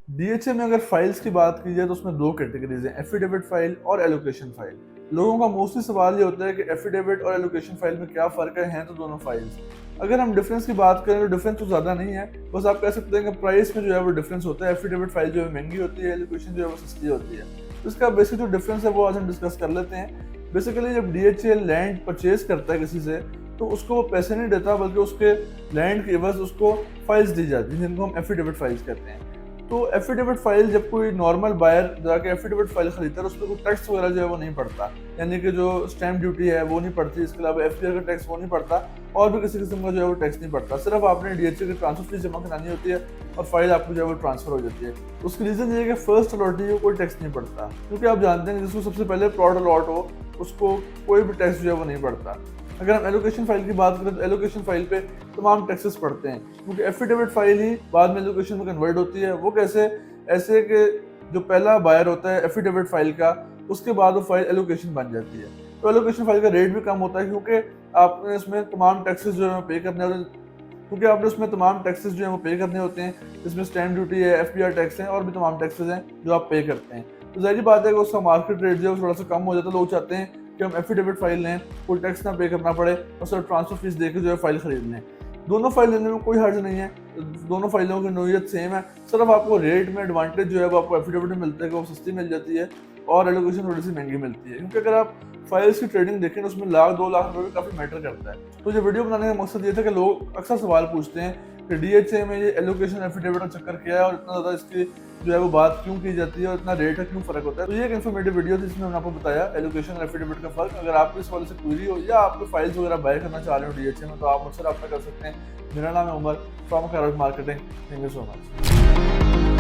DHA में अगर files की बात की जाए तो उसमें दो कैटेगरीज हैं, एफिडेविट फाइल और एलोकेशन फाइल। लोगों का मोस्टली सवाल ये होता है कि एफिडेविट और एलोकेशन फाइल में क्या फ़र्क है, हैं तो दोनों फाइल्स। अगर हम डिफरेंस की बात करें तो डिफरेंस तो ज़्यादा नहीं है, बस आप कह सकते हैं कि प्राइस में जो है वो डिफरेंस होता है। एफिडेविट फाइल जो है महंगी होती है, एलोकेशन जो है वो सस्ती होती है। तो इसका बेसिक जो डिफरेंस है वो आज हम डिस्कस कर लेते हैं। बेसिकली जब डीएचए लैंड परचेज करता है किसी से, तो उसको वो पैसे नहीं देता, बल्कि उसके लैंड के एवज उसको फाइल्स दी जाती हैं, जिनको हम एफिडेविट फाइल्स कहते हैं। तो एफिडेविट फाइल जब कोई नॉर्मल बायर जाके एफिडेविट फाइल खरीदता है, उस पर कोई टैक्स वगैरह जो है वो नहीं पड़ता, यानी कि जो स्टैम्प ड्यूटी है वो नहीं पड़ती, इसके अलावा एफडीआर का टैक्स वो नहीं पड़ता, और भी किसी किस्म का जो है वो टैक्स नहीं पड़ता। सिर्फ आपने डीएचए की ट्रांसफर फीस जमा करानी होती है और फाइल आपको जो है वो ट्रांसफर हो जाती है। उसकी रीज़न ये है कि फर्स्ट अलॉटी को कोई टैक्स नहीं पड़ता, क्योंकि आप जानते हैं जिसको सबसे पहले प्लॉट अलॉट हो उसको कोई भी टैक्स जो है वो नहीं पड़ता। अगर हम एलोकेशन फाइल की बात करें तो एलोकेशन फाइल पे तमाम टैक्सेस पड़ते हैं, क्योंकि एफिडेविट फाइल ही बाद में एलोकेशन में कन्वर्ट होती है। वो कैसे? ऐसे कि जो पहला बायर होता है एफिडेविट फाइल का, उसके बाद वो फाइल एलोकेशन बन जाती है। तो एलोकेशन फाइल का रेट भी कम होता है, क्योंकि आपने इसमें तमाम टैक्सेस जो है पे करने होते हैं, क्योंकि आपने उसमें तमाम टैक्सेस जो है वो पे करने होते हैं। इसमें स्टैम्प ड्यूटी है, एफडीआर टैक्स है, और भी तमाम टैक्सेस हैं जो आप पे करते हैं। तो ज़ाहिर बात है कि उसका मार्केट रेट जो है थोड़ा सा कम हो जाता है। लोग चाहते हैं कि हम एफिडेविट फाइल लें, कोई टैक्स ना पे करना पड़े और सिर्फ ट्रांसफर फीस देकर जो है फाइल खरीद लें। दोनों फाइल लेने में कोई हर्ज नहीं है, दोनों फाइलों की नोयत सेम है। सिर्फ आपको रेट में एडवांटेज जो है वो आपको एफिडेविट में मिलता है कि वो सस्ती मिल जाती है, और एलोकेशन थोड़ी सी महंगी मिलती है। क्योंकि अगर आप फाइल्स की ट्रेडिंग देखें तो उसमें लाख 2 लाख रुपए भी काफ़ी मैटर करता है। तो ये वीडियो बनाने का मकसद ये था कि लोग अक्सर सवाल पूछते हैं कि डीएचए में ये एलोकेशन एफिडेविट का चक्कर क्या है, और इतना ज़्यादा इसकी जो है वो बात क्यों की जाती है, और इतना रेट का क्यों फ़र्क होता है। तो ये एक इन्फॉर्मेटिव वीडियो थी जिसमें मैंने आपको बताया एलोकेशन और एफिडेविट का फ़र्क। अगर आपको इस वाले से क्वेरी हो या आपको फाइल्स वगैरह बाय करना चाह रहे हो डीएचए में, तो आप मुझसे रब्ता कर सकते हैं। मेरा नाम है Umar from Carat Marketing. Thank you so much.